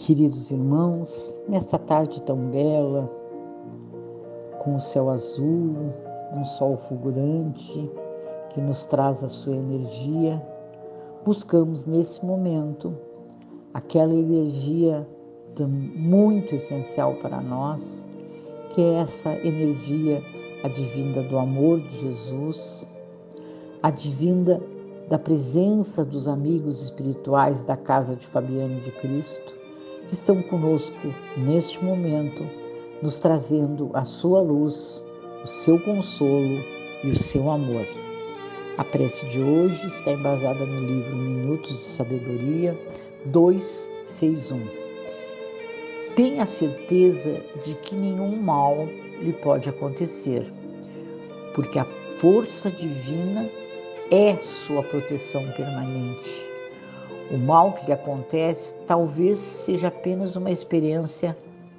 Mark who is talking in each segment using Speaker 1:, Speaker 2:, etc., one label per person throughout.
Speaker 1: Queridos irmãos, nesta tarde tão bela, com o céu azul, um sol fulgurante que nos traz a sua energia, buscamos nesse momento aquela energia muito essencial para nós, que é essa energia advinda do amor de Jesus, advinda da presença dos amigos espirituais da Casa de Fabiano de Cristo, que estão conosco neste momento, nos trazendo a sua luz, o seu consolo e o seu amor. A prece de hoje está embasada no livro Minutos de Sabedoria 261. Tenha certeza de que nenhum mal lhe pode acontecer, porque a força divina é sua proteção permanente. O mal que lhe acontece talvez seja apenas uma experiência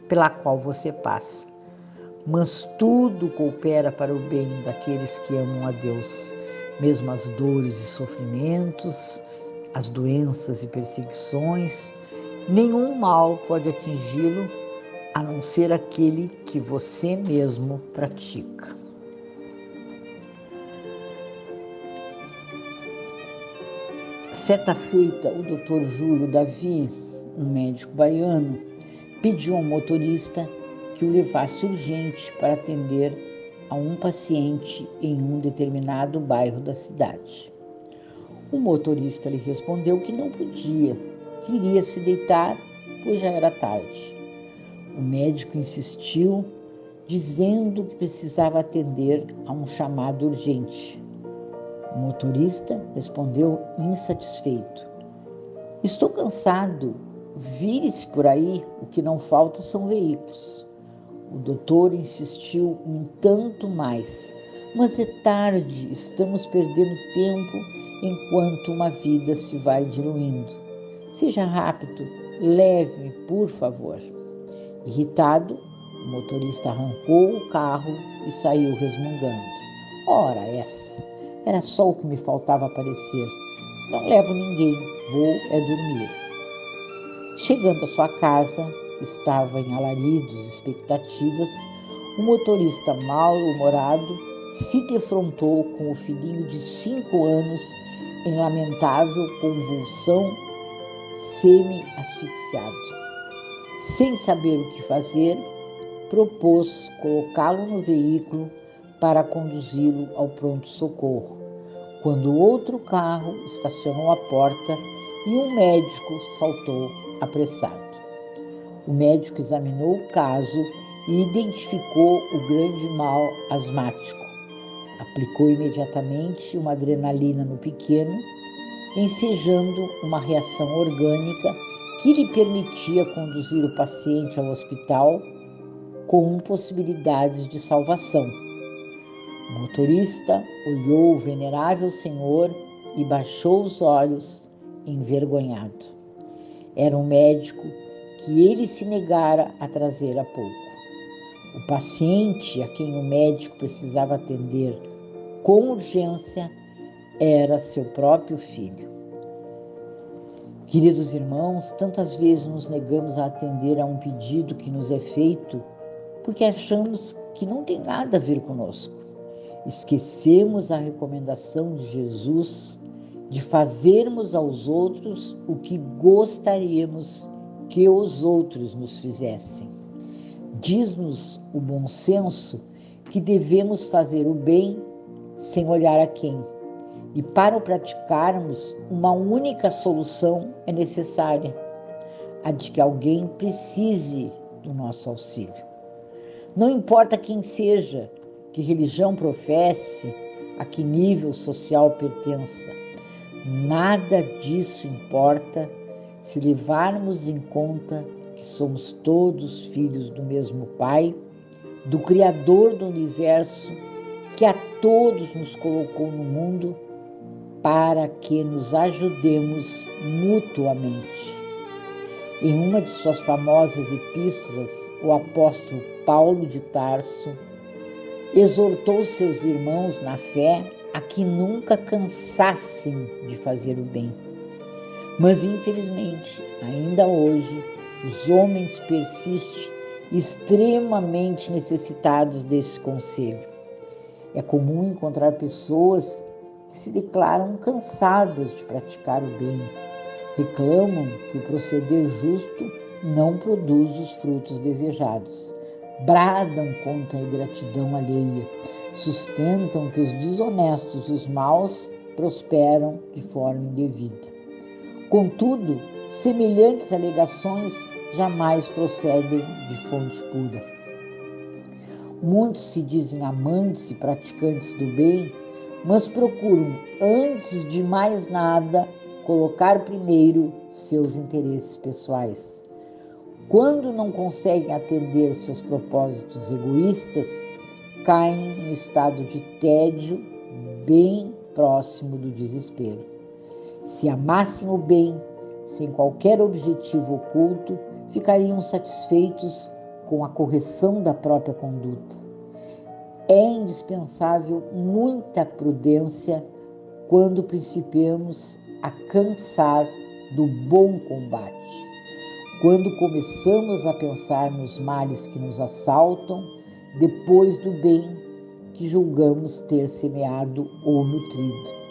Speaker 1: pela qual você passa, mas tudo coopera para o bem daqueles que amam a Deus, mesmo as dores e sofrimentos, as doenças e perseguições. Nenhum mal pode atingi-lo, a não ser aquele que você mesmo pratica. Certa feita, o Dr. Júlio Davi, um médico baiano, pediu ao motorista que o levasse urgente para atender a um paciente em um determinado bairro da cidade. O motorista lhe respondeu que não podia, que iria se deitar, pois já era tarde. O médico insistiu, dizendo que precisava atender a um chamado urgente. O motorista respondeu insatisfeito: "Estou cansado, vire-se por aí, o que não falta são veículos." O doutor insistiu um tanto mais: "Mas é tarde, estamos perdendo tempo enquanto uma vida se vai diluindo. Seja rápido, leve-me, por favor." Irritado, o motorista arrancou o carro e saiu resmungando: "Ora essa! Era só o que me faltava aparecer. Não levo ninguém, vou é dormir." Chegando à sua casa, que estava em alaridos e expectativas, o motorista mal-humorado se defrontou com o filhinho de 5 anos em lamentável convulsão, semi-asfixiado. Sem saber o que fazer, propôs colocá-lo no veículo para conduzi-lo ao pronto-socorro, quando outro carro estacionou à porta e um médico saltou apressado. O médico examinou o caso e identificou o grande mal asmático. Aplicou imediatamente uma adrenalina no pequeno, ensejando uma reação orgânica que lhe permitia conduzir o paciente ao hospital com possibilidades de salvação. O motorista olhou o venerável senhor e baixou os olhos, envergonhado. Era um médico que ele se negara a trazer há pouco. O paciente a quem o médico precisava atender com urgência era seu próprio filho. Queridos irmãos, tantas vezes nos negamos a atender a um pedido que nos é feito porque achamos que não tem nada a ver conosco. Esquecemos a recomendação de Jesus de fazermos aos outros o que gostaríamos que os outros nos fizessem. Diz-nos o bom senso que devemos fazer o bem sem olhar a quem. E para o praticarmos, uma única solução é necessária: a de que alguém precise do nosso auxílio. Não importa quem seja, que religião professe, a que nível social pertença. Nada disso importa se levarmos em conta que somos todos filhos do mesmo Pai, do Criador do Universo, que a todos nos colocou no mundo para que nos ajudemos mutuamente. Em uma de suas famosas epístolas, o apóstolo Paulo de Tarso exortou seus irmãos na fé a que nunca cansassem de fazer o bem. Mas, infelizmente, ainda hoje, os homens persistem extremamente necessitados desse conselho. É comum encontrar pessoas que se declaram cansadas de praticar o bem, reclamam que o proceder justo não produz os frutos desejados, bradam contra a ingratidão alheia, sustentam que os desonestos e os maus prosperam de forma indevida. Contudo, semelhantes alegações jamais procedem de fonte pura. Muitos se dizem amantes e praticantes do bem, mas procuram, antes de mais nada, colocar primeiro seus interesses pessoais. Quando não conseguem atender seus propósitos egoístas, caem em um estado de tédio bem próximo do desespero. Se amassem o bem, sem qualquer objetivo oculto, ficariam satisfeitos com a correção da própria conduta. É indispensável muita prudência quando principiamos a cansar do bom combate. Quando começamos a pensar nos males que nos assaltam, depois do bem que julgamos ter semeado ou nutrido.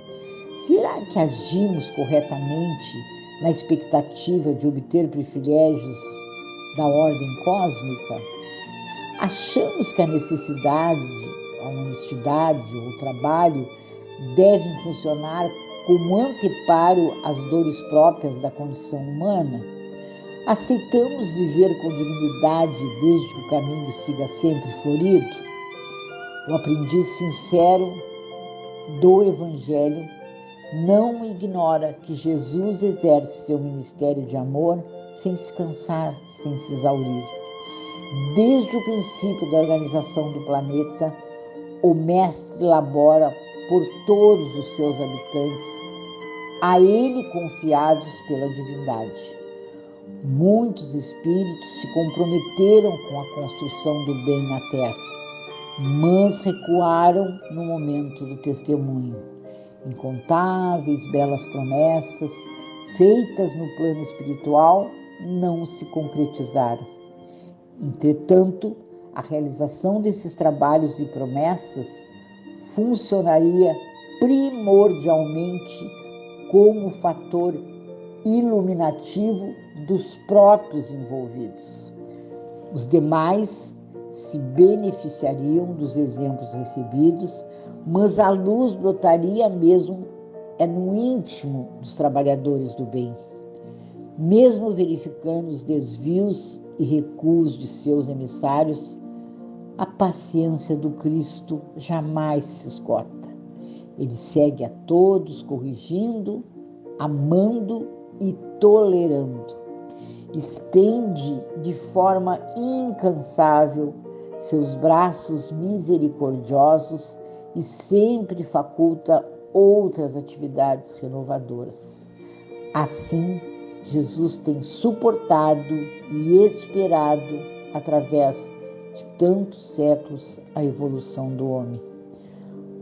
Speaker 1: Será que agimos corretamente na expectativa de obter privilégios da ordem cósmica? Achamos que a necessidade, a honestidade ou o trabalho devem funcionar como anteparo às dores próprias da condição humana? Aceitamos viver com dignidade desde que o caminho siga sempre florido? O aprendiz sincero do Evangelho não ignora que Jesus exerce seu ministério de amor sem se cansar, sem se exaurir. Desde o princípio da organização do planeta, o Mestre labora por todos os seus habitantes, a ele confiados pela divindade. Muitos espíritos se comprometeram com a construção do bem na Terra, mas recuaram no momento do testemunho. Incontáveis belas promessas feitas no plano espiritual não se concretizaram. Entretanto, a realização desses trabalhos e promessas funcionaria primordialmente como fator iluminativo dos próprios envolvidos. Os demais se beneficiariam dos exemplos recebidos, mas a luz brotaria mesmo no íntimo dos trabalhadores do bem. Mesmo verificando os desvios e recuos de seus emissários, a paciência do Cristo jamais se esgota. Ele segue a todos corrigindo, amando e tolerando. Estende de forma incansável seus braços misericordiosos e sempre faculta outras atividades renovadoras. Assim, Jesus tem suportado e esperado, através de tantos séculos, a evolução do homem.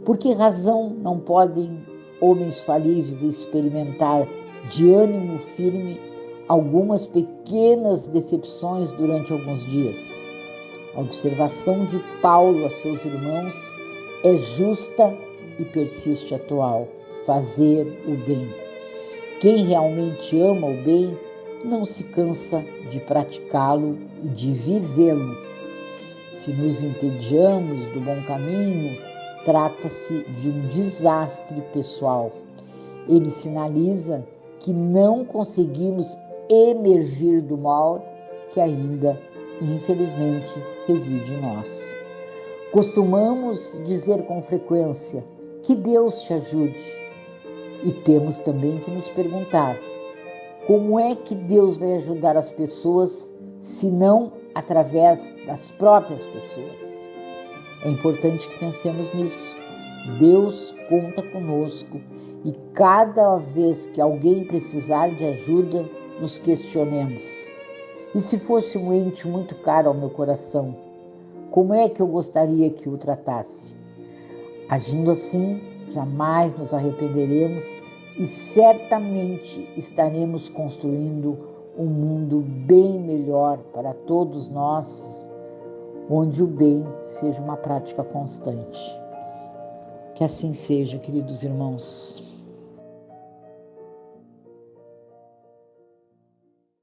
Speaker 1: Por que razão não podem homens falíveis experimentar de ânimo firme algumas pequenas decepções durante alguns dias? A observação de Paulo a seus irmãos é justa e persiste atual: fazer o bem. Quem realmente ama o bem não se cansa de praticá-lo e de vivê-lo. Se nos entediamos do bom caminho, trata-se de um desastre pessoal. Ele sinaliza que não conseguimos emergir do mal que ainda, infelizmente, reside em nós. Costumamos dizer com frequência: que Deus te ajude. E temos também que nos perguntar: como é que Deus vai ajudar as pessoas, se não através das próprias pessoas? É importante que pensemos nisso. Deus conta conosco e cada vez que alguém precisar de ajuda, nos questionemos: e se fosse um ente muito caro ao meu coração, como é que eu gostaria que o tratasse? Agindo assim, jamais nos arrependeremos e certamente estaremos construindo um mundo bem melhor para todos nós, onde o bem seja uma prática constante. Que assim seja, queridos irmãos.